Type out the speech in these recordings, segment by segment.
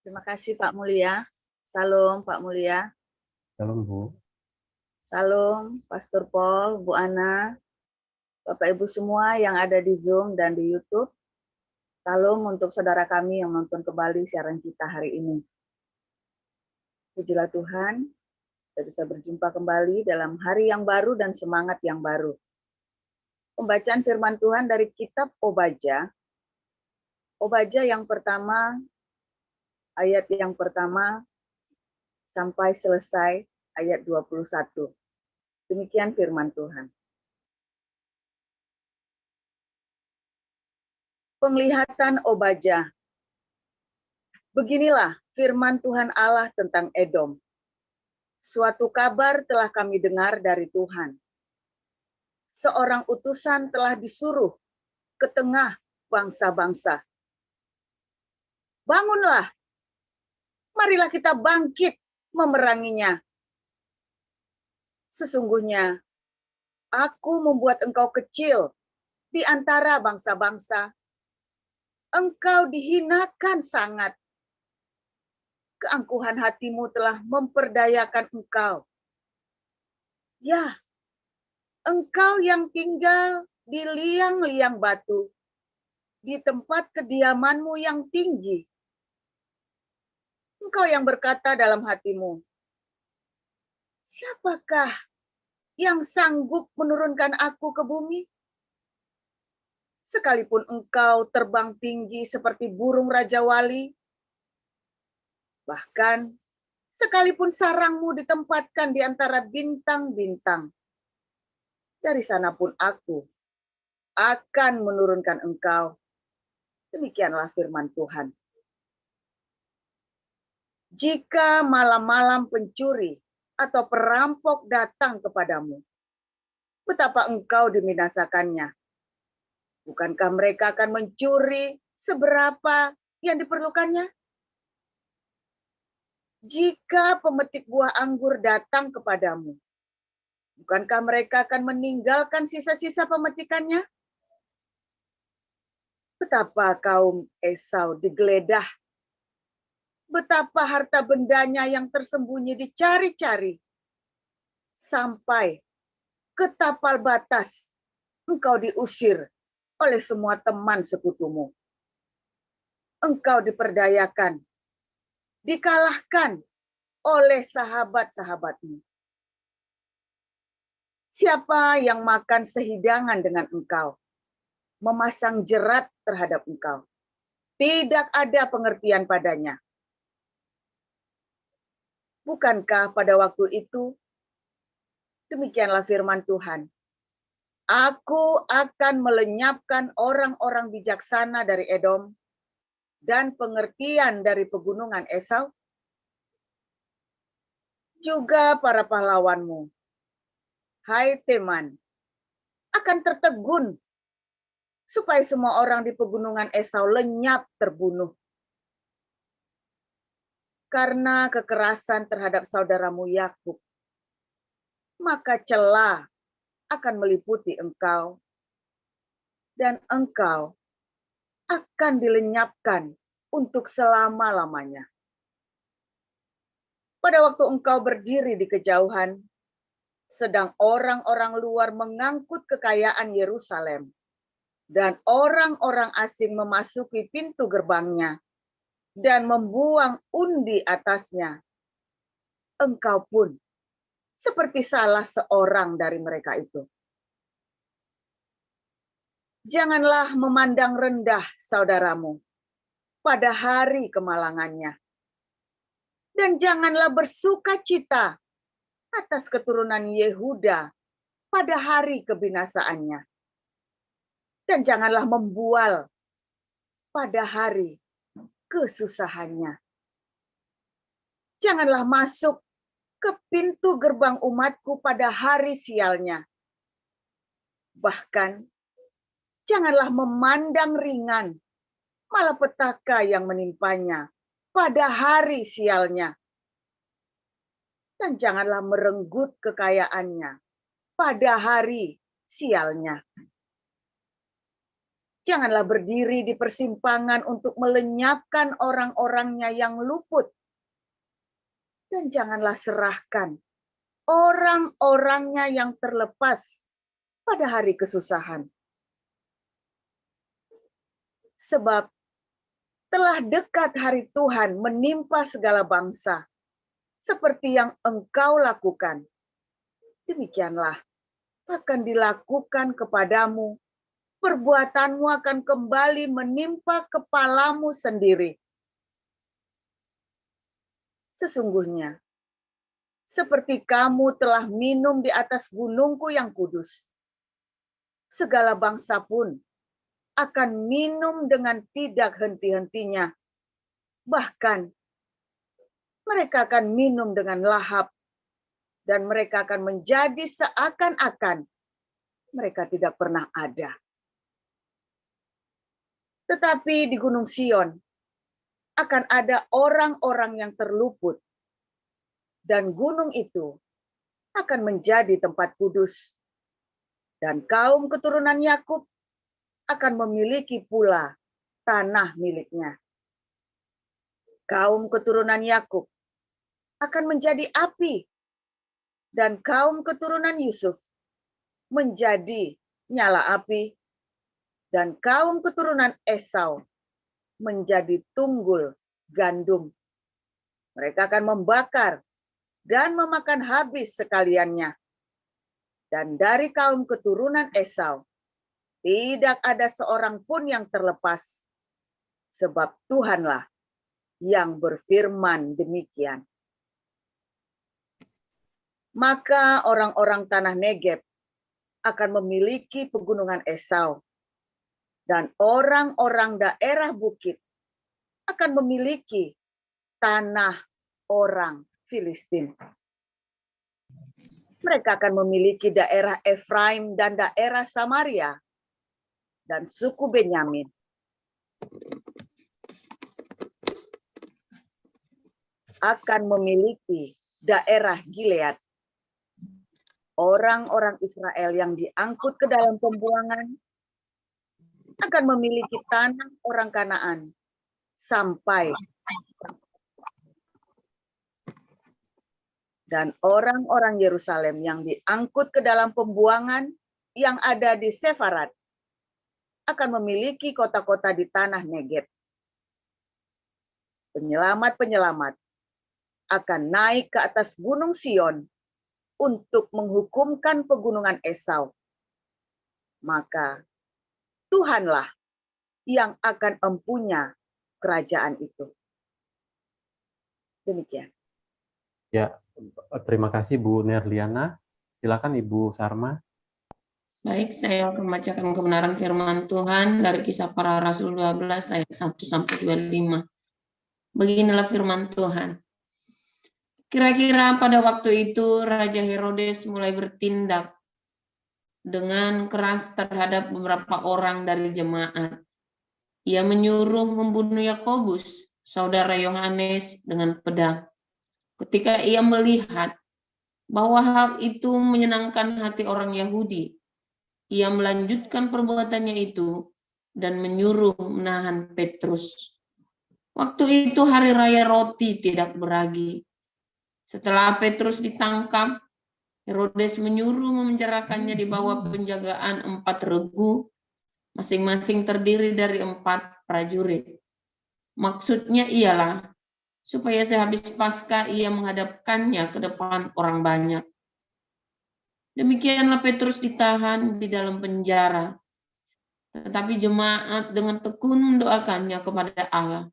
Terima kasih Pak Mulia. Salam Pak Mulia. Salam Bu. Salam Pastor Paul, Bu Ana, Bapak Ibu semua yang ada di Zoom dan di YouTube. Salam untuk saudara kami yang nonton kembali siaran kita hari ini. Pujilah Tuhan, kita bisa berjumpa kembali dalam hari yang baru dan semangat yang baru. Pembacaan firman Tuhan dari kitab Obaja. Obaja yang pertama, ayat yang pertama sampai selesai ayat 21. Demikian firman Tuhan. Penglihatan Obaja. Beginilah firman Tuhan Allah tentang Edom. Suatu kabar telah kami dengar dari Tuhan. Seorang utusan telah disuruh ke tengah bangsa-bangsa. Bangunlah, marilah kita bangkit memeranginya. Sesungguhnya, aku membuat engkau kecil di antara bangsa-bangsa. Engkau dihinakan sangat. Keangkuhan hatimu telah memperdayakan engkau. Ya, engkau yang tinggal di liang-liang batu, di tempat kediamanmu yang tinggi. Engkau yang berkata dalam hatimu, siapakah yang sanggup menurunkan aku ke bumi? Sekalipun engkau terbang tinggi seperti burung Raja Wali, bahkan sekalipun sarangmu ditempatkan di antara bintang-bintang, dari sana pun aku akan menurunkan engkau. Demikianlah firman Tuhan. Jika malam-malam pencuri atau perampok datang kepadamu, betapa engkau dibinasakannya. Bukankah mereka akan mencuri seberapa yang diperlukannya? Jika pemetik buah anggur datang kepadamu, bukankah mereka akan meninggalkan sisa-sisa pemetikannya? Betapa kaum Esau digeledah, betapa harta bendanya yang tersembunyi dicari-cari, sampai ke tapal batas engkau diusir oleh semua teman sekutumu. Engkau diperdayakan, dikalahkan oleh sahabat-sahabatmu. Siapa yang makan sehidangan dengan engkau, memasang jerat terhadap engkau, tidak ada pengertian padanya. Bukankah pada waktu itu, demikianlah firman Tuhan, aku akan melenyapkan orang-orang bijaksana dari Edom dan pengertian dari pegunungan Esau, juga para pahlawanmu, hai Teman, akan tertegun supaya semua orang di pegunungan Esau lenyap terbunuh. Karena kekerasan terhadap saudaramu Yakub, maka celah akan meliputi engkau, dan engkau akan dilenyapkan untuk selama-lamanya. Pada waktu engkau berdiri di kejauhan, sedang orang-orang luar mengangkut kekayaan Yerusalem, dan orang-orang asing memasuki pintu gerbangnya, dan membuang undi atasnya, engkau pun seperti salah seorang dari mereka itu. Janganlah memandang rendah saudaramu pada hari kemalangannya, dan janganlah bersuka cita atas keturunan Yehuda pada hari kebinasaannya, dan janganlah membual pada hari kesusahannya. Janganlah masuk ke pintu gerbang umatku pada hari sialnya. Bahkan, janganlah memandang ringan malapetaka yang menimpanya pada hari sialnya. Dan janganlah merenggut kekayaannya pada hari sialnya. Janganlah berdiri di persimpangan untuk melenyapkan orang-orangnya yang luput. Dan janganlah serahkan orang-orangnya yang terlepas pada hari kesusahan. Sebab telah dekat hari Tuhan menimpa segala bangsa, seperti yang engkau lakukan. Demikianlah akan dilakukan kepadamu, perbuatanmu akan kembali menimpa kepalamu sendiri. Sesungguhnya, seperti kamu telah minum di atas gunungku yang kudus, segala bangsa pun akan minum dengan tidak henti-hentinya. Bahkan, mereka akan minum dengan lahap, dan mereka akan menjadi seakan-akan mereka tidak pernah ada. Tetapi di Gunung Sion akan ada orang-orang yang terluput, dan gunung itu akan menjadi tempat kudus, dan kaum keturunan Yakub akan memiliki pula tanah miliknya. Kaum keturunan Yakub akan menjadi api, dan kaum keturunan Yusuf menjadi nyala api, dan kaum keturunan Esau menjadi tunggul gandum. Mereka akan membakar dan memakan habis sekaliannya. Dan dari kaum keturunan Esau tidak ada seorang pun yang terlepas, sebab Tuhanlah yang berfirman demikian. Maka orang-orang tanah Negeb akan memiliki pegunungan Esau, dan orang-orang daerah bukit akan memiliki tanah orang Filistin. Mereka akan memiliki daerah Efraim dan daerah Samaria, dan suku Benyamin akan memiliki daerah Gilead. Orang-orang Israel yang diangkut ke dalam pembuangan akan memiliki tanah orang Kanaan sampai, dan orang-orang Yerusalem yang diangkut ke dalam pembuangan yang ada di Sefarat akan memiliki kota-kota di tanah Negeb. Penyelamat-penyelamat akan naik ke atas gunung Sion untuk menghukumkan pegunungan Esau. Maka Tuhanlah yang akan empunya kerajaan itu. Demikian. Ya, terima kasih Bu Nerliana. Silakan Ibu Sarma. Baik, saya akan membacakan kebenaran firman Tuhan dari Kisah Para Rasul 12 ayat 1-25. Beginilah firman Tuhan. Kira-kira pada waktu itu Raja Herodes mulai bertindak dengan keras terhadap beberapa orang dari jemaat. Ia menyuruh membunuh Yakobus, saudara Yohanes, dengan pedang. Ketika ia melihat bahwa hal itu menyenangkan hati orang Yahudi, ia melanjutkan perbuatannya itu dan menyuruh menahan Petrus. Waktu itu hari raya roti tidak beragi. Setelah Petrus ditangkap, Herodes menyuruh memenjarakannya di bawah penjagaan 4 regu, masing-masing terdiri dari 4 prajurit. Maksudnya ialah supaya sehabis Paskah ia menghadapkannya ke depan orang banyak. Demikianlah Petrus ditahan di dalam penjara. Tetapi jemaat dengan tekun mendoakannya kepada Allah.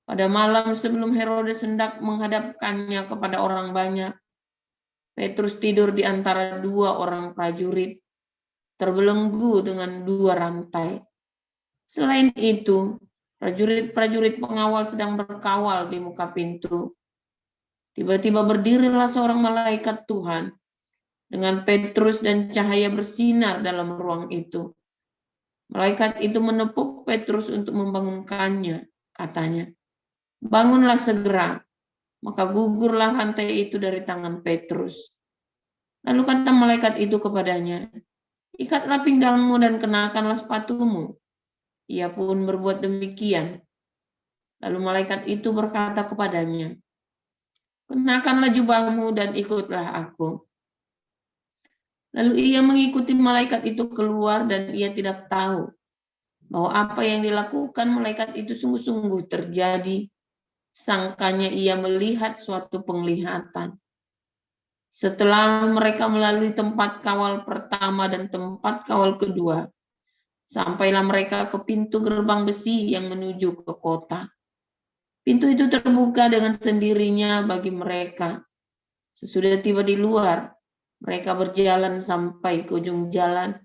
Pada malam sebelum Herodes hendak menghadapkannya kepada orang banyak, Petrus tidur di antara 2 orang prajurit, terbelenggu dengan 2 rantai. Selain itu, prajurit-prajurit pengawal sedang berkawal di muka pintu. Tiba-tiba berdirilah seorang malaikat Tuhan dengan Petrus dan cahaya bersinar dalam ruang itu. Malaikat itu menepuk Petrus untuk membangunkannya, katanya, "Bangunlah segera." Maka gugurlah rantai itu dari tangan Petrus. Lalu kata malaikat itu kepadanya, "Ikatlah pinggangmu dan kenakanlah sepatumu." Ia pun berbuat demikian. Lalu malaikat itu berkata kepadanya, kenakanlah jubahmu dan ikutlah aku. Lalu ia mengikuti malaikat itu keluar dan ia tidak tahu bahwa apa yang dilakukan malaikat itu sungguh-sungguh terjadi. Sangkanya ia melihat suatu penglihatan. Setelah mereka melalui tempat kawal pertama dan tempat kawal kedua, sampailah mereka ke pintu gerbang besi yang menuju ke kota. Pintu itu terbuka dengan sendirinya bagi mereka. Sesudah tiba di luar, mereka berjalan sampai ke ujung jalan,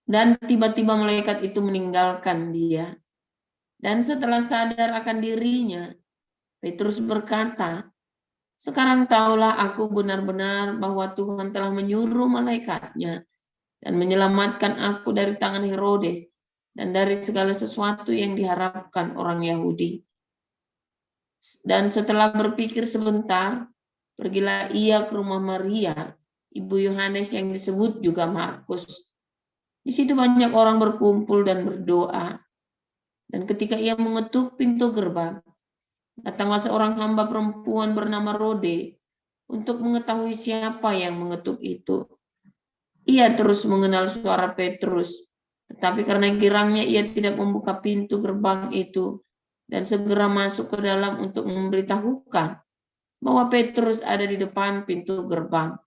dan tiba-tiba malaikat itu meninggalkan dia. Dan setelah sadar akan dirinya, Petrus berkata, sekarang tahulah aku benar-benar bahwa Tuhan telah menyuruh malaikatnya dan menyelamatkan aku dari tangan Herodes dan dari segala sesuatu yang diharapkan orang Yahudi. Dan setelah berpikir sebentar, pergilah ia ke rumah Maria, ibu Yohanes yang disebut juga Markus. Di situ banyak orang berkumpul dan berdoa. Dan ketika ia mengetuk pintu gerbang, datanglah seorang hamba perempuan bernama Rode untuk mengetahui siapa yang mengetuk itu. Ia terus mengenal suara Petrus, tetapi karena girangnya ia tidak membuka pintu gerbang itu dan segera masuk ke dalam untuk memberitahukan bahwa Petrus ada di depan pintu gerbang.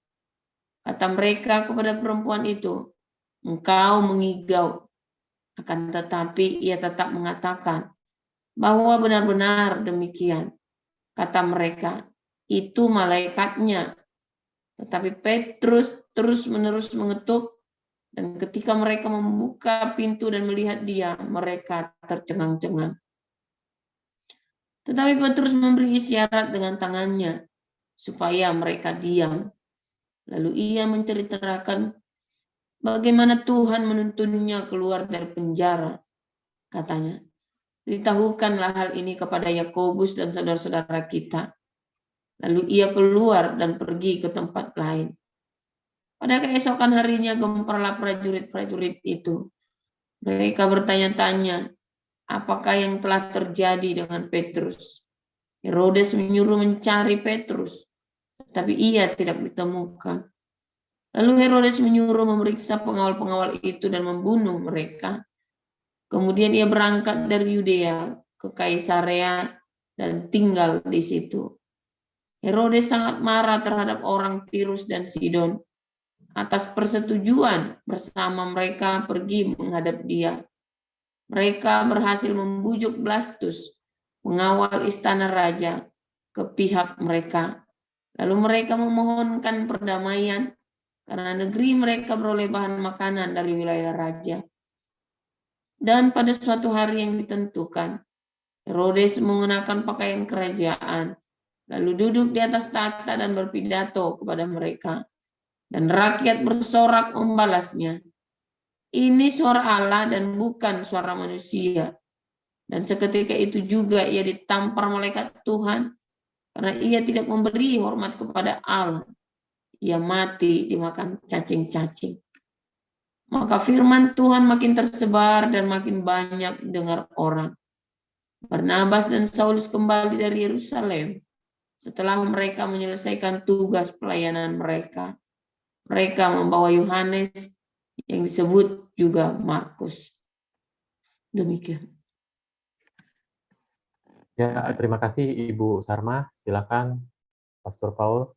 Kata mereka kepada perempuan itu, engkau mengigau. Akan tetapi ia tetap mengatakan bahwa benar-benar demikian. Kata mereka, itu malaikatnya. Tetapi Petrus terus-menerus mengetuk, dan ketika mereka membuka pintu dan melihat dia, mereka tercengang-cengang. Tetapi Petrus memberi isyarat dengan tangannya, supaya mereka diam. Lalu ia menceritakan bagaimana Tuhan menuntunnya keluar dari penjara. Katanya, beritahukanlah hal ini kepada Yakobus dan saudara-saudara kita. Lalu ia keluar dan pergi ke tempat lain. Pada keesokan harinya gemparlah prajurit-prajurit itu. Mereka bertanya-tanya, apakah yang telah terjadi dengan Petrus? Herodes menyuruh mencari Petrus, tetapi ia tidak ditemukan. Lalu Herodes menyuruh memeriksa pengawal-pengawal itu dan membunuh mereka. Kemudian ia berangkat dari Yudea ke Kaisarea dan tinggal di situ. Herodes sangat marah terhadap orang Tirus dan Sidon. Atas persetujuan bersama mereka pergi menghadap dia. Mereka berhasil membujuk Blastus, pengawal istana raja, ke pihak mereka. Lalu mereka memohonkan perdamaian karena negeri mereka beroleh bahan makanan dari wilayah raja. Dan pada suatu hari yang ditentukan, Herodes mengenakan pakaian kerajaan, lalu duduk di atas tahta dan berpidato kepada mereka. Dan rakyat bersorak membalasnya. Ini suara Allah dan bukan suara manusia. Dan seketika itu juga ia ditampar malaikat Tuhan, karena ia tidak memberi hormat kepada Allah. Ia mati dimakan cacing-cacing. Maka firman Tuhan makin tersebar dan makin banyak dengar orang. Barnabas dan Saulus kembali dari Yerusalem setelah mereka menyelesaikan tugas pelayanan mereka. Mereka membawa Yohanes yang disebut juga Markus. Demikian. Ya, terima kasih Ibu Sarma. Silakan Pastor Paul.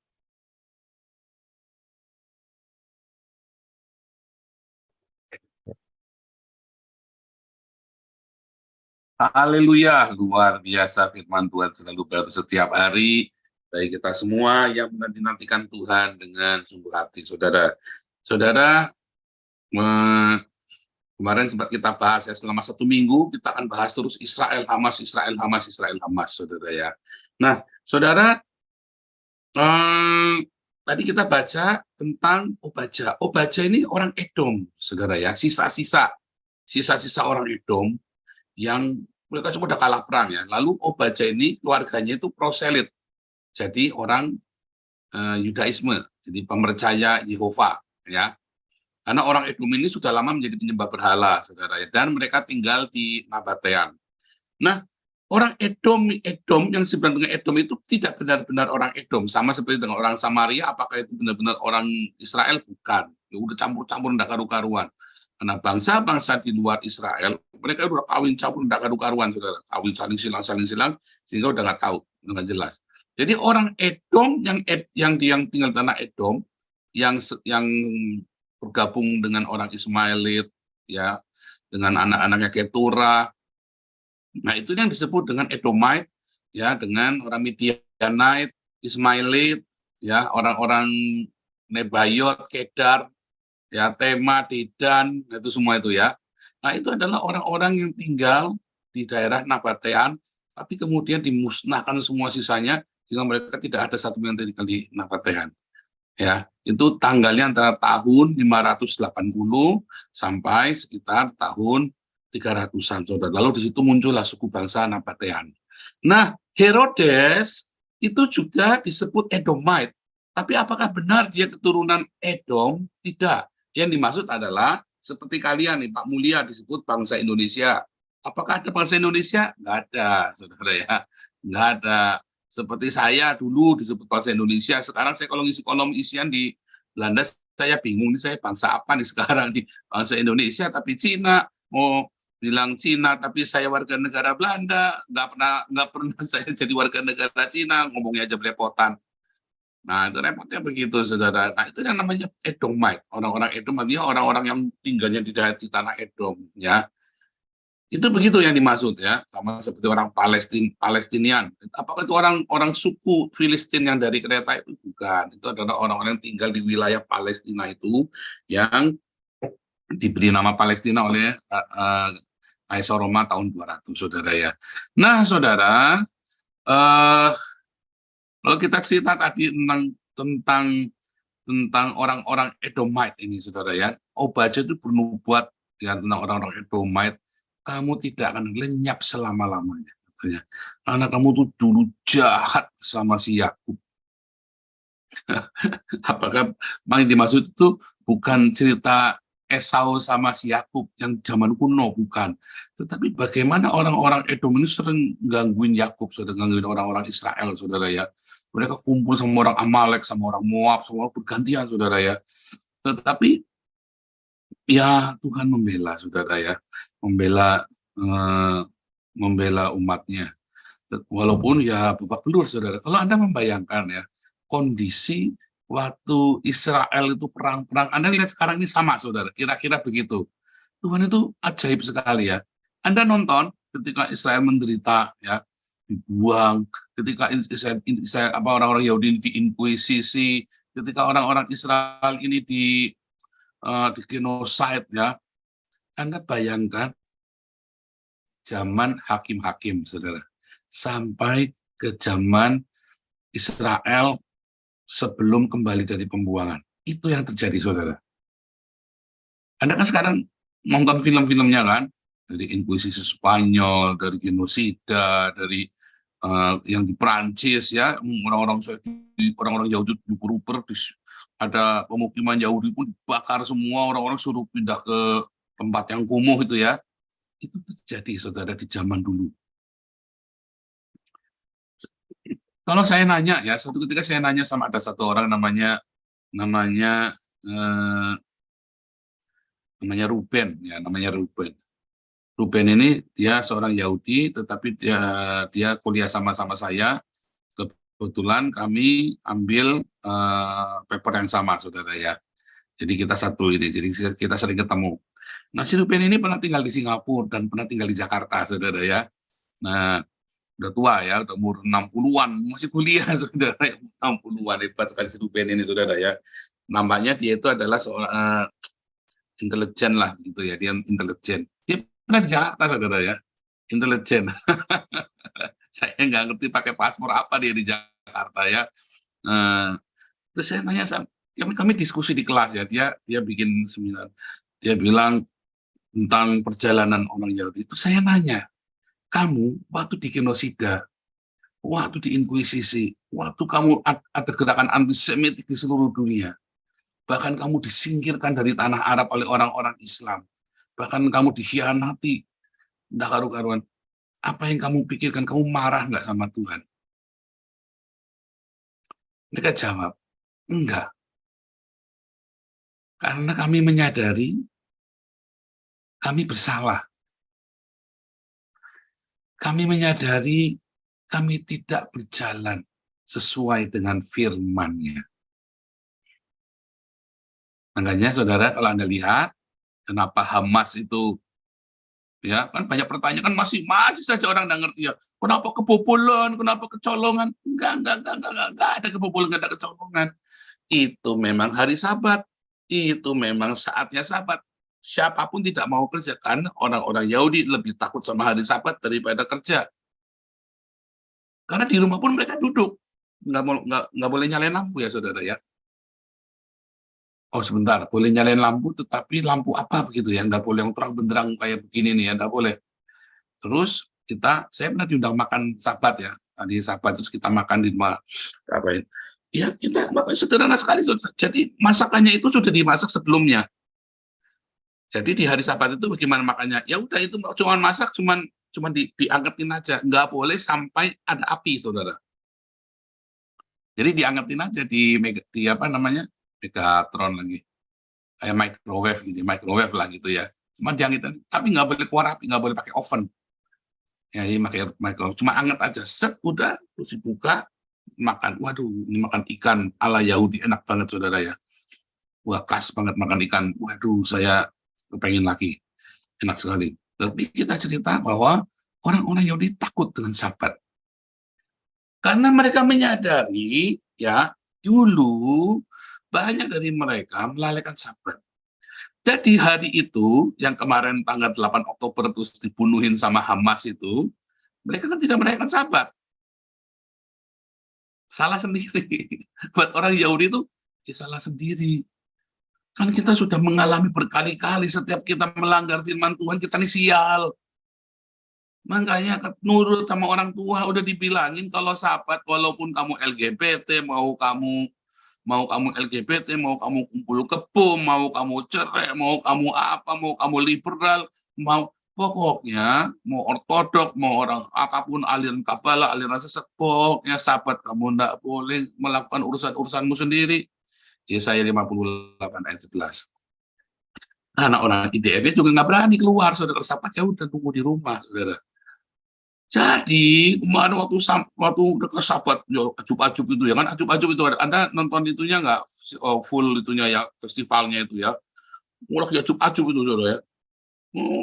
Haleluya, luar biasa firman Tuhan selalu baru setiap hari. Bagi kita semua yang menanti-nantikan Tuhan dengan sungguh hati, saudara. Saudara, kemarin sempat kita bahas ya, selama 1 minggu kita akan bahas terus Israel Hamas, Israel Hamas, Israel Hamas, saudara ya. Nah, saudara, tadi kita baca tentang Obaja. Obaja ini orang Edom, saudara ya, sisa-sisa orang Edom yang mereka sudah kalah perang ya. Lalu Obaja ini keluarganya itu proselit, jadi orang Yudaisme, jadi pemercaya Yehova ya. Karena orang Edom ini sudah lama menjadi penyembah berhala, saudara, ya, dan mereka tinggal di Nabatean. Nah, orang Edom yang disebut dengan Edom itu tidak benar-benar orang Edom, sama seperti dengan orang Samaria. Apakah itu benar-benar orang Israel? Bukan. Ya, udah campur-campur, tidak karu-karuan. Karena bangsa-bangsa di luar Israel, mereka udah kawin campur, tidak karu-karuan, saudara. Kawin saling silang, sehingga udah nggak tahu, udah nggak jelas. Jadi orang Edom yang tinggal di tanah Edom, yang bergabung dengan orang Ismailit, ya, dengan anak-anaknya Ketura. Nah, itu yang disebut dengan Edomite, ya, dengan orang Midianite, Ismailit, ya, orang-orang Nebayot, Kedar, ya, Tema, Dedan, itu semua itu, ya. Nah, itu adalah orang-orang yang tinggal di daerah Nabatean, tapi kemudian dimusnahkan semua sisanya, sehingga mereka tidak ada satu yang tinggal di Nabatean. Ya, itu tanggalnya antara tahun 580 sampai sekitar tahun 300-an, saudara. Lalu di situ muncullah suku bangsa Nabatean. Nah, Herodes itu juga disebut Edomite. Tapi apakah benar dia keturunan Edom? Tidak. Yang dimaksud adalah seperti kalian nih, Pak Mulia disebut bangsa Indonesia. Apakah ada bangsa Indonesia? Nggak ada, saudara, ya. Nggak ada. Seperti saya dulu disebut bangsa Indonesia, sekarang saya kalau ngisi kolom isian di Belanda, saya bingung nih, saya bangsa apa nih sekarang, di bangsa Indonesia tapi Cina, mau bilang Cina tapi saya warga negara Belanda, nggak pernah saya jadi warga negara Cina, ngomongnya aja belepotan. Nah, itu repotnya begitu, saudara. Nah, itu yang namanya Edomite, orang-orang Edom, artinya orang-orang yang tinggalnya di tanah Edom, ya. Itu begitu yang dimaksud, ya, sama seperti orang Palestinian. Apakah itu orang suku Filistin yang dari Kreta? Itu bukan. Itu adalah orang-orang yang tinggal di wilayah Palestina itu yang diberi nama Palestina oleh Kaisar Roma tahun 200, saudara, ya. Nah, saudara, kalau kita cerita tadi tentang orang-orang Edomite ini, saudara, ya, Obadja itu bernubuat ya tentang orang-orang Edomite. Kamu tidak akan lenyap selama-lamanya, katanya. Karena kamu tuh dulu jahat sama si Yakub. Apakah yang dimaksud itu bukan cerita Esau sama si Yakub yang zaman kuno, bukan. Tetapi bagaimana orang-orang Edom ini sering gangguin Yakub, sering gangguin orang-orang Israel, saudara, ya. Mereka kumpul sama orang Amalek, sama orang Moab, sama orang bergantian, saudara, ya. Tetapi ya Tuhan membela, saudara, ya, membela umatnya, walaupun ya babak belur, saudara. Kalau Anda membayangkan, ya, kondisi waktu Israel itu perang-perang, Anda lihat sekarang ini sama, saudara, kira-kira begitu. Tuhan itu ajaib sekali, ya. Anda nonton ketika Israel menderita, ya, dibuang, ketika orang-orang Yahudi diinkuisisi, ketika orang-orang Israel ini di genosid, ya. Anda bayangkan zaman hakim-hakim, saudara, sampai ke zaman Israel sebelum kembali dari pembuangan. Itu yang terjadi, saudara. Anda kan sekarang nonton film-filmnya, kan, dari Inkuisisi Spanyol, dari genosida, dari yang di Prancis, ya, orang-orang Yahudi diuper-uper, ada pemukiman Yahudi pun dibakar semua, orang-orang suruh pindah ke tempat yang kumuh itu, ya. Itu terjadi, saudara, di zaman dulu. Kalau saya nanya, ya, suatu ketika saya nanya sama ada satu orang namanya Ruben, ya, namanya Ruben. Ruben ini dia seorang Yahudi, tetapi dia kuliah sama-sama saya. Kebetulan kami ambil paper yang sama, saudara, ya. Jadi kita satu ini, jadi kita sering ketemu. Nah, si Ruben ini pernah tinggal di Singapura dan pernah tinggal di Jakarta, saudara, ya. Nah, udah tua, ya, udah umur 60-an, masih kuliah, saudara, 60-an, hebat sekali si Ruben ini, saudara, ya. Nampaknya dia itu adalah seorang intelijen lah, gitu, ya, dia intelijen. Dia pernah di Jakarta, saudara, ya, intelijen. Saya nggak ngerti pakai paspor apa dia di Jakarta, ya. Terus saya tanya, kami diskusi di kelas, ya, dia bikin seminar, dia bilang tentang perjalanan orang Yahudi. Itu saya nanya, kamu waktu di genosida, waktu di inkuisisi, waktu kamu ada gerakan antisemitik di seluruh dunia, Bahkan kamu disingkirkan dari tanah Arab oleh orang-orang Islam. Bahkan kamu dikhianati. Nggak karu-karuan. Apa yang kamu pikirkan? Kamu marah nggak sama Tuhan? Mereka jawab, enggak. Karena kami menyadari kami bersalah. Kami menyadari kami tidak berjalan sesuai dengan firman-Nya. Makanya saudara, kalau Anda lihat kenapa Hamas itu, ya kan banyak pertanyaan, kan masih saja orang nggak ngerti ya. Kenapa kebobolan, kenapa kecolongan? Enggak ada kebobolan, enggak ada kecolongan. Itu memang hari Sabat. Itu memang saatnya Sabat. Siapapun tidak mau kerja, kan orang-orang Yahudi lebih takut sama hari Sabat daripada kerja. Karena di rumah pun mereka duduk, nggak boleh nyalain lampu ya saudara ya. Oh sebentar, boleh nyalain lampu, tetapi lampu apa begitu ya? Nggak boleh yang terang benderang kayak begini nih ya, nggak boleh. Terus saya pernah diundang makan Sabat ya, di Sabat terus kita makan di rumah apa ini? Ya kita makan sederhana sekali, saudara. Jadi masakannya itu sudah dimasak sebelumnya. Jadi di hari Sabat itu bagaimana makannya? Ya udah itu cuma masak, cuma dianggetin aja, nggak boleh sampai ada api, saudara. Jadi dianggetin aja di apa namanya Megatron lagi, kayak microwave lah gitu ya. Cuma dianggetin, tapi nggak boleh keluar api, nggak boleh pakai oven. Ya ini pakai microwave, cuma anget aja, set udah, terus dibuka, makan. Waduh, ini makan ikan ala Yahudi enak banget saudara ya. Wah khas banget makan ikan. Waduh, saya kepengen lagi, enak sekali. Tapi kita cerita bahwa orang-orang Yahudi takut dengan Sabat. Karena mereka menyadari, ya, dulu banyak dari mereka melalaikan Sabat. Jadi hari itu, yang kemarin tanggal 8 Oktober terus dibunuhin sama Hamas itu, mereka kan tidak merayakan Sabat. Salah sendiri. Buat orang Yahudi itu, ya salah sendiri. Kan kita sudah mengalami berkali-kali setiap kita melanggar firman Tuhan, kita ini sial. Makanya nurut sama orang tua, udah dibilangin kalau Sabat, walaupun kamu LGBT, mau kamu LGBT, mau kamu kumpul kebo, mau kamu cerai, mau kamu apa, mau kamu liberal, pokoknya mau ortodok, mau orang apapun, aliran Kabbalah, aliran sesat, pokoknya Sabat kamu enggak boleh melakukan urusan-urusanmu sendiri. Yesaya 58 ayat 11. Anak orang IDF juga nggak berani keluar, saudara. Sabat ya udah tunggu di rumah, saudara. Jadi kemarin waktu dekat Sabat, ajub-ajub itu ya kan, ajub-ajub itu Anda nonton itunya nggak, full itunya ya, festivalnya itu ya. Lagi ajub-ajub itu saudara ya.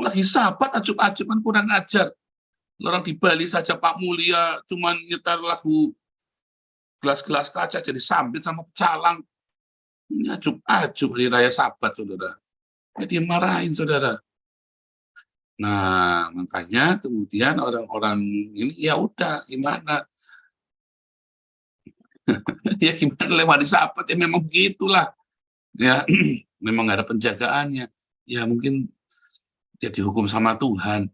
Lagi Sabat ajub-ajub kan kurang ajar. Orang di Bali saja Pak Mulia cuman nyetar lagu gelas-gelas kaca jadi sambit sama pecalang. Ini ajub-ajub hari raya Sabat, saudara. Jadi marahin, saudara. Nah, makanya kemudian orang-orang ini ya udah gimana? Ya gimana lewat di Sabat ya memang begitulah. Ya memang nggak ada penjagaannya. Ya mungkin dia dihukum sama Tuhan.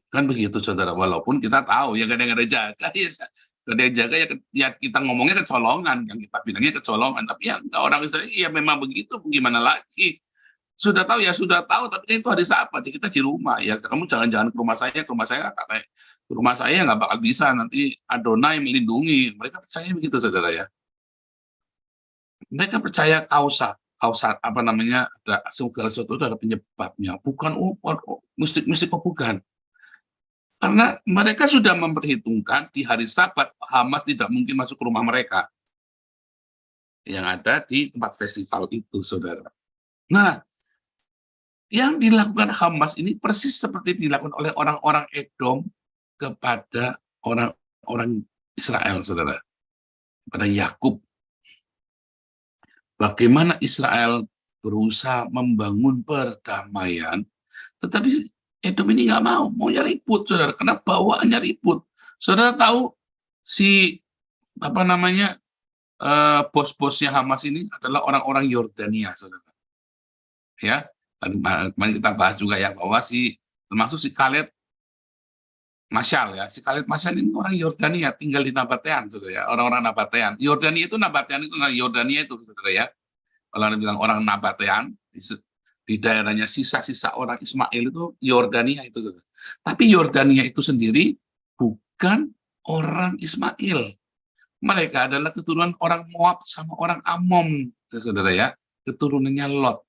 Kan begitu, saudara. Walaupun kita tahu ya kadang ada jaga ya. Ada yang jaga ya kita ngomongnya kecolongan, yang kita bilangnya kecolongan, tapi ya orang Israel ya memang begitu, gimana lagi? Sudah tahu ya sudah tahu, tapi itu hari Sabat, kita di rumah ya, kamu jangan ke rumah saya ke rumah saya nggak bakal bisa, nanti Adonai melindungi. Mereka percaya begitu, saudara ya. Mereka percaya kausa apa namanya, ada segala sesuatu itu ada penyebabnya, bukan mistik bukan. Karena mereka sudah memperhitungkan di hari Sabat, Hamas tidak mungkin masuk ke rumah mereka. Yang ada di tempat festival itu, saudara. Nah, yang dilakukan Hamas ini persis seperti dilakukan oleh orang-orang Edom kepada orang-orang Israel, saudara. Kepada Yakub. Bagaimana Israel berusaha membangun perdamaian, tetapi Edom ini nggak maunya ribut, saudara, karena bawaannya ribut. Saudara tahu si apa namanya bos-bosnya Hamas ini adalah orang-orang Yordania, saudara. Ya, kemarin kita bahas juga ya bahwa termasuk si Khaled Masyal ya, si Khaled Masyal ini orang Yordania, tinggal di Nabatean, saudara ya, orang-orang Nabatean. Yordania itu Yordania itu, saudara ya. kalau Anda bilang orang Nabatean, di daerahnya sisa-sisa orang Ismail itu Yordania itu. Tapi Yordania itu sendiri bukan orang Ismail. Mereka adalah keturunan orang Moab sama orang Amon, saudara ya, keturunannya Lot.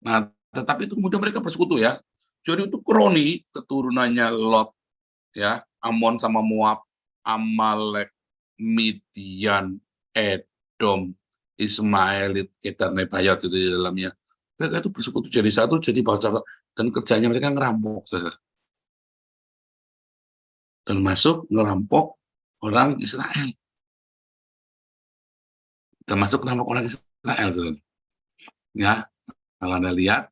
Nah, tetapi itu kemudian mereka bersekutu ya. Jadi itu kroni keturunannya Lot, ya, Amon sama Moab, Amalek, Midian, Edom, Ismailit, Kedar, Nebayot itu di dalamnya. Mereka itu bersekutu jadi satu, jadi bangsa, dan kerjanya mereka ngerampok, termasuk ngerampok orang Israel, termasuk ngerampok orang Israel, saudara. Ya, kalau Anda lihat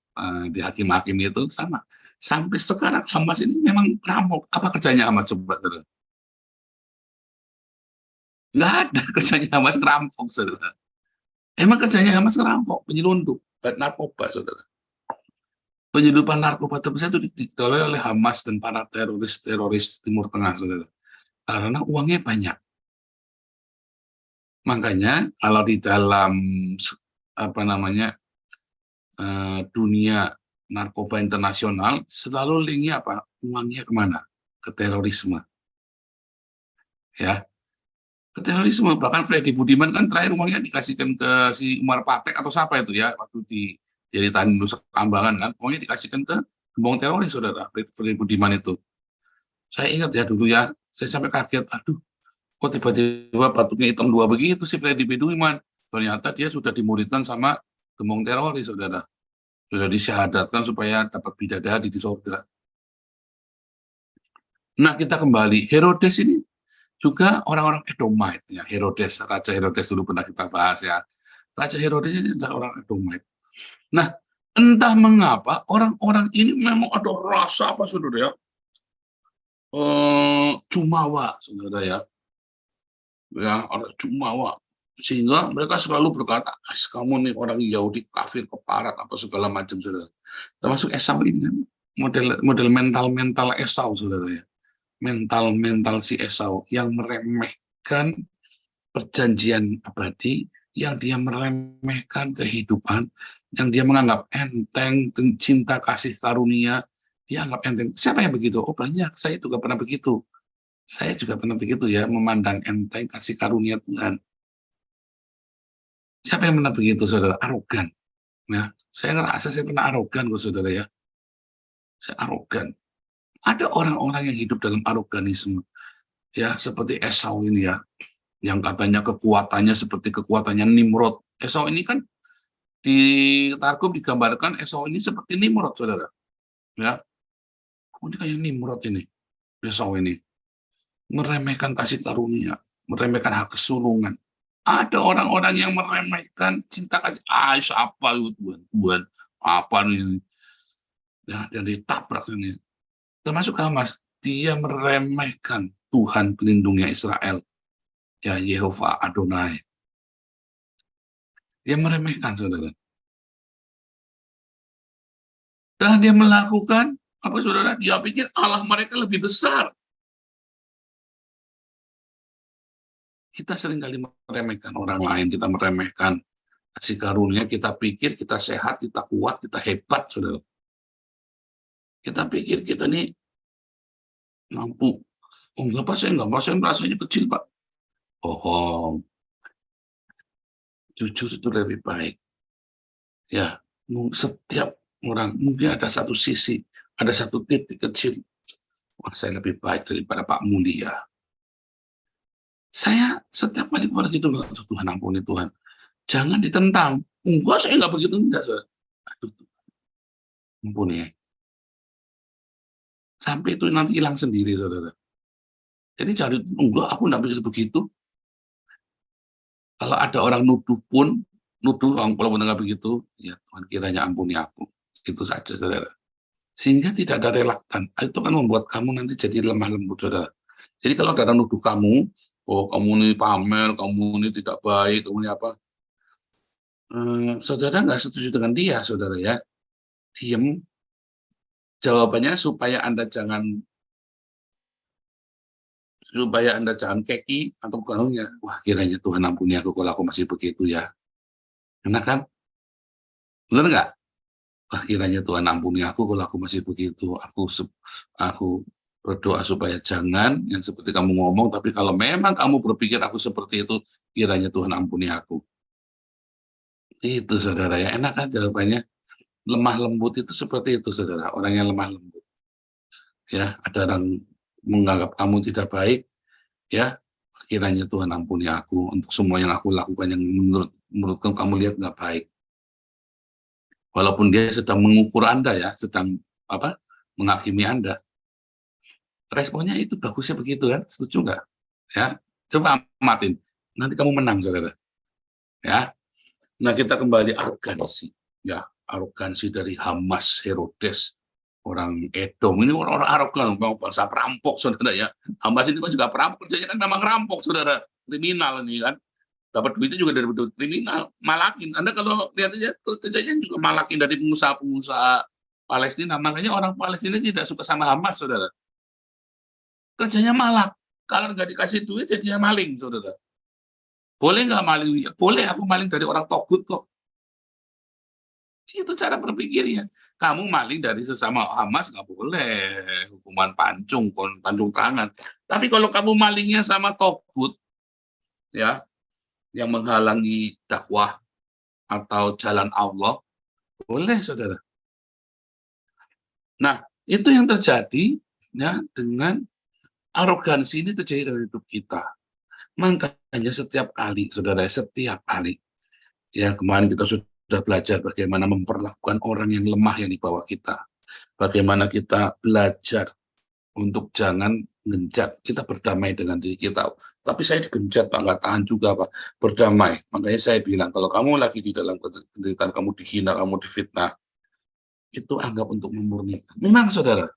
di hakim-hakim itu sama. Sampai sekarang Hamas ini memang ngerampok. Apa kerjanya Hamas coba, saudara? Nggak ada kerjanya Hamas ngerampok, saudara. Emang kerjanya Hamas ngerampok, penyelundup, narkoba, saudara. Penyelundupan narkoba terbesar itu dikelola oleh Hamas dan para teroris Timur Tengah, saudara. Karena uangnya banyak. Makanya kalau di dalam dunia narkoba internasional selalu linknya apa? Uangnya kemana? Ke terorisme. Ya, ke terorisme. Bahkan Freddy Budiman kan terakhir uangnya dikasihkan ke si Umar Patek atau siapa itu ya, waktu jadi Tani Nusa Kambangan kan, uangnya dikasihkan ke gembong teroris, saudara. Freddy Budiman itu. Saya ingat ya dulu ya, saya sampai kaget, aduh, kok tiba-tiba batuknya hitam dua begitu sih Freddy Budiman. Ternyata dia sudah dimuridkan sama gembong teroris, saudara. Sudah disyahadatkan supaya dapat bidadari di surga. Nah, kita kembali. Herodes ini juga orang-orang Edomite. Ya. Herodes, Raja Herodes dulu pernah kita bahas ya. Raja Herodes ini adalah orang Edomite. Nah, entah mengapa orang-orang ini memang ada rasa apa, saudara ya? Jumawa, saudara ya. Ya, ada Jumawa. Sehingga mereka selalu berkata, kamu nih orang Yahudi kafir, keparat, apa segala macam, saudara. Termasuk Esau ini, model mental Esau, saudara ya. Mental si Esau yang meremehkan perjanjian abadi, yang dia meremehkan kehidupan, yang dia menganggap enteng cinta kasih karunia, dia anggap enteng. Siapa yang begitu? Oh banyak, saya juga pernah begitu. Saya juga pernah begitu ya, memandang enteng kasih karunia Tuhan. Siapa yang pernah begitu, saudara? Arogan. Nah, saya ngerasa saya pernah arogan, saudara ya. Saya arogan. Ada orang-orang yang hidup dalam aroganisme, ya seperti Esau ini ya, yang katanya kekuatannya seperti kekuatannya Nimrod. Esau ini kan di Targum digambarkan Esau ini seperti Nimrod, saudara. Ya, ini kayak Nimrod ini, Esau ini meremehkan kasih karunia, meremehkan hak kesulungan. Ada orang-orang yang meremehkan cinta kasih. Apa itu Tuhan? Apa nih? Ya, yang ditabrak ini. Termasuk Hamas, dia meremehkan Tuhan pelindungnya Israel, ya Yehova Adonai. Dia meremehkan, saudara. Dan dia melakukan apa, saudara? Dia pikir Allah mereka lebih besar. Kita seringkali meremehkan orang lain, kita meremehkan kasih karunia, kita pikir kita sehat, kita kuat, kita hebat, saudara. Kita pikir kita ini mampu. Oh, enggak Pak, saya enggak, saya merasanya kecil, Pak. Oh, jujur itu lebih baik. Ya, setiap orang mungkin ada satu sisi, ada satu titik kecil. Wah, saya lebih baik daripada Pak Mulia. Saya setiap kali kepada gitu, Tuhan ampuni Tuhan. Jangan ditentang. Enggak, saya enggak begitu, enggak, saudara. Aduh, ampuni ya. Sampai itu nanti hilang sendiri, saudara. Jadi cari, enggak, aku enggak begitu. Kalau ada orang nuduh pun, kalau enggak begitu, ya Tuhan kiranya ampuni aku. Itu saja, saudara. Sehingga tidak ada relaktan. Itu kan membuat kamu nanti jadi lemah lembut, saudara. Jadi kalau ada orang nuduh kamu, oh kamu ini pamer, kamu ini tidak baik, kamu ini apa? Saudara nggak setuju dengan dia, saudara ya. Diam. Jawabannya supaya Anda jangan keki atau bukannya, wah kiranya Tuhan ampuni aku kalau aku masih begitu ya. Karena kan Benar nggak? Wah, kiranya Tuhan ampuni aku kalau aku masih begitu. Aku berdoa supaya jangan yang seperti kamu ngomong, tapi kalau memang kamu berpikir aku seperti itu, kiranya Tuhan ampuni aku. Itu saudara ya, enak kan jawabannya. Lemah lembut itu seperti itu saudara, orang yang lemah lembut. Ya, ada orang menganggap kamu tidak baik, ya, kiranya Tuhan ampuni aku untuk semua yang aku lakukan yang menurut kamu lihat nggak baik. Walaupun dia sedang mengukur Anda ya, sedang menghakimi Anda. Responnya itu bagusnya begitu kan, setuju nggak? Ya, coba amatin, nanti kamu menang saudara. Ya, nah kita kembali arogansi, ya, arogansi dari Hamas, Herodes, orang Edom, ini orang-orang arogan, bangsa perampok saudara ya. Hamas ini kan juga perampok, kerjanya kan memang rampok saudara, kriminal ini kan. Dapat duitnya juga dari kriminal, malakin. Anda kalau lihat aja kerjanya juga malakin dari pengusaha-pengusaha Palestina. Makanya orang Palestina tidak suka sama Hamas, saudara. Kerjanya malak. Kalau nggak dikasih duit, jadi dia maling, saudara. Boleh nggak maling? Ya, boleh, aku maling dari orang Togut kok. Itu cara berpikirnya. Kamu maling dari sesama Hamas nggak boleh, hukuman pancung tangan. Tapi kalau kamu malingnya sama Togut, ya, yang menghalangi dakwah atau jalan Allah, boleh saudara. Nah, itu yang terjadi ya dengan arogansi ini terjadi dalam hidup kita. Makanya setiap kali, saudara, setiap kali, ya kemarin kita sudah belajar bagaimana memperlakukan orang yang lemah yang di bawah kita. Bagaimana kita belajar untuk jangan genjat, kita berdamai dengan diri kita. Tapi saya digenjat, Pak, nggak tahan juga, Pak. Berdamai. Makanya saya bilang, kalau kamu lagi di dalam penderitaan, kamu dihina, kamu difitnah, itu anggap untuk memurnikan. Memang, saudara.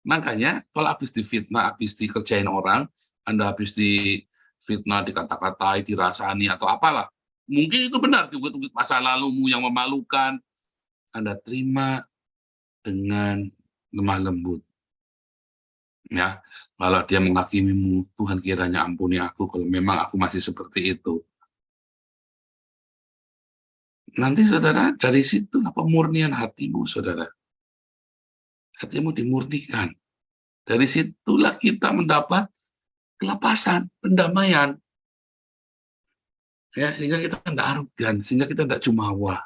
Makanya, kalau habis difitnah, habis dikerjain orang, Anda habis difitnah, dikata-katai, dirasani, atau apalah. Mungkin itu benar, tunggu masa lalumu yang memalukan. Anda terima dengan lemah lembut. Ya, kalau dia menghakimimu, Tuhan kiranya ampuni aku kalau memang aku masih seperti itu. Nanti saudara, dari situlah pemurnian hatimu, saudara. Hatimu dimurnikan. Dari situlah kita mendapat kelepasan, pendamaian. Ya, sehingga kita tidak arogan, sehingga kita tidak jumawa.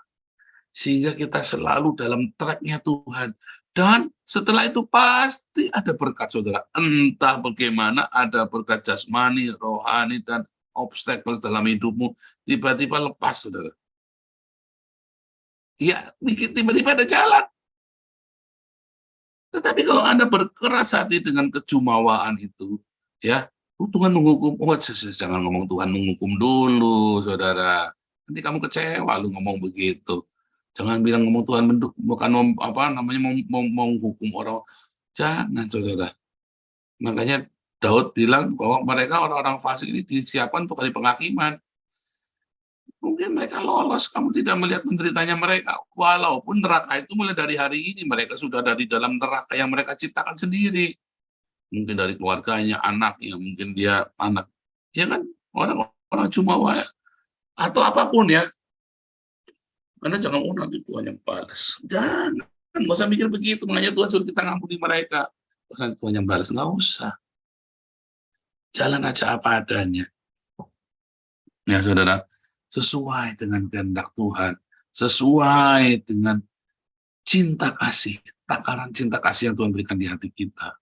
Sehingga kita selalu dalam track-nya Tuhan. Dan setelah itu pasti ada berkat, saudara. Entah bagaimana ada berkat jasmani, rohani, dan obstacle dalam hidupmu. Tiba-tiba lepas, saudara. Ya, tiba-tiba ada jalan. Tetapi kalau Anda berkeras hati dengan kejumawaan itu, ya, Tuhan menghukum. Oh, jangan ngomong Tuhan menghukum dulu, saudara. Nanti kamu kecewa lu ngomong begitu. Jangan bilang ngomong Tuhan bukan mau hukum orang. Jangan, saudara. Makanya Daud bilang bahwa mereka orang-orang fasik ini disiapkan untuk hari penghakiman. Mungkin mereka lolos, kamu tidak melihat penderitanya mereka. Walaupun neraka itu mulai dari hari ini, mereka sudah dari dalam neraka yang mereka ciptakan sendiri. Mungkin dari keluarganya, anaknya, mungkin dia anak. Ya kan, orang jumawa ya. Atau apapun ya. Anda jangan, nanti Tuhan yang balas. Jangan, nggak usah mikir begitu. Makanya Tuhan suruh kita ngampuni mereka. Tuhan yang balas, nggak usah. Jalan aja apa adanya. Ya saudara, sesuai dengan kehendak Tuhan. Sesuai dengan cinta kasih. Takaran cinta kasih yang Tuhan berikan di hati kita.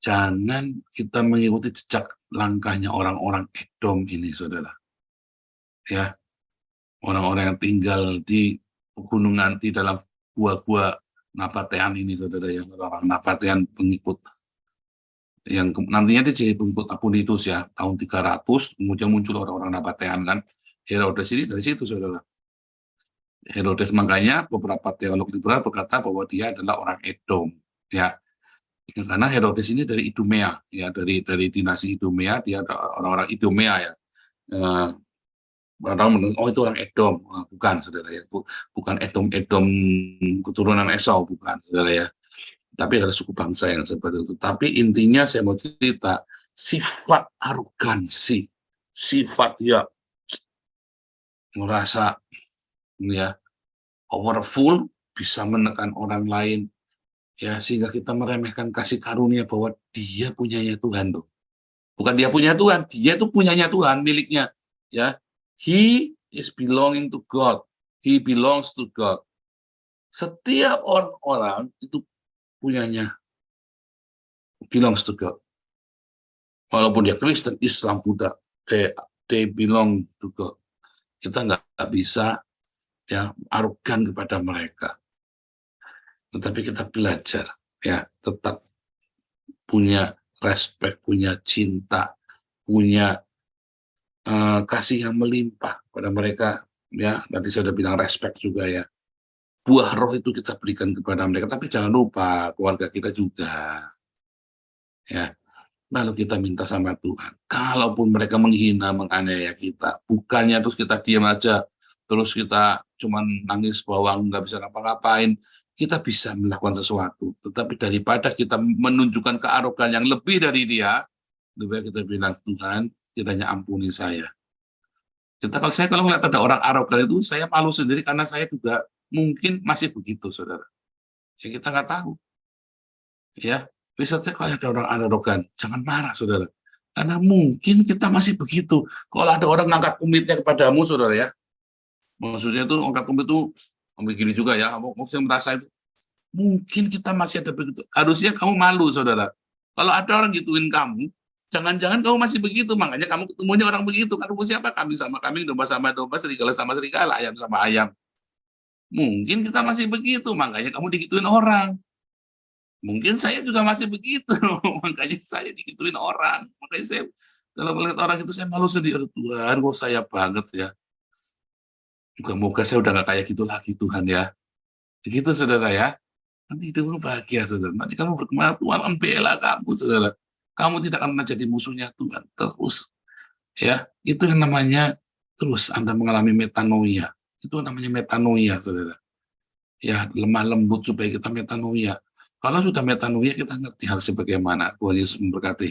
Jangan kita mengikuti jejak langkahnya orang-orang Edom ini, saudara. Ya. Orang-orang yang tinggal di pegunungan, di dalam gua-gua Nabatean ini, saudara, yang orang Nabatean pengikut yang nantinya dia jadi pengikut Nabonidus ya, tahun 300, kemudian muncul orang-orang Nabatean kan. Herodes ini dari situ, saudara. Herodes, makanya beberapa teolog liberal berkata bahwa dia adalah orang Edom, ya. Karena Herodes ini dari Idumea, ya, dari dinasti Idumea, dia ada orang-orang Idumea ya. Orang oh itu orang Edom, bukan, saudara ya, bukan Edom keturunan Esau, bukan, saudara ya, tapi adalah suku bangsa yang seperti itu. Tapi intinya saya mau cerita sifat arogansi, sifat ya merasa ya powerful, bisa menekan orang lain, ya, sehingga kita meremehkan kasih karunia bahwa dia punyanya Tuhan tuh. Bukan dia punya Tuhan, dia itu punyanya Tuhan, miliknya. Ya, he is belonging to God, he belongs to God. Setiap orang itu punyanya, belongs to God. Walaupun dia Kristen, Islam, Buddha, they belong to God. Kita nggak bisa ya arogan kepada mereka, tetapi kita belajar ya tetap punya respect, punya cinta, punya kasih yang melimpah pada mereka. Ya, tadi saya sudah bilang respect juga ya. Buah roh itu kita berikan kepada mereka, tapi jangan lupa keluarga kita juga. Ya, lalu kita minta sama Tuhan, kalaupun mereka menghina, menganiaya kita, bukannya terus kita diam aja, terus kita cuman nangis bawang, nggak bisa ngapa-ngapain, kita bisa melakukan sesuatu. Tetapi daripada kita menunjukkan kearogan yang lebih dari dia, lebih baik kita bilang, Tuhan, kiranya ampuni saya. Kalau melihat ada orang arogan itu, saya malu sendiri karena saya juga mungkin masih begitu, saudara. Ya kita nggak tahu. Ya, bisa saja kalau ada orang arogan, jangan marah, saudara. Karena mungkin kita masih begitu. Kalau ada orang ngangkat kumitnya kepadamu, saudara ya, maksudnya itu angkat kumit itu begini juga ya, kamu merasa itu. Mungkin kita masih ada begitu. Harusnya kamu malu, saudara. Kalau ada orang gituin kamu, jangan-jangan kamu masih begitu. Makanya kamu ketemunya orang begitu. Kan siapa? Kambing sama kambing, domba sama domba, serigala sama serigala, ayam sama ayam. Mungkin kita masih begitu, makanya kamu digituin orang. Mungkin saya juga masih begitu, makanya saya digituin orang. Makanya saya, kalau melihat orang itu, saya malu sendiri. Tuhan, kok saya banget ya. Moga-moga saya udah nggak kayak gitu lagi, Tuhan ya. Begitu, saudara ya. Nanti hidupmu bahagia, saudara. Nanti kamu berkemana, Tuhan membela kamu, saudara. Kamu tidak akan menjadi musuhnya Tuhan. Terus. Ya, itu yang namanya terus Anda mengalami metanoia. Itu namanya metanoia, saudara. Ya, lemah lembut supaya kita metanoia. Kalau sudah metanoia, kita ngerti hal sebagaimana. Tuhan Yesus memberkati.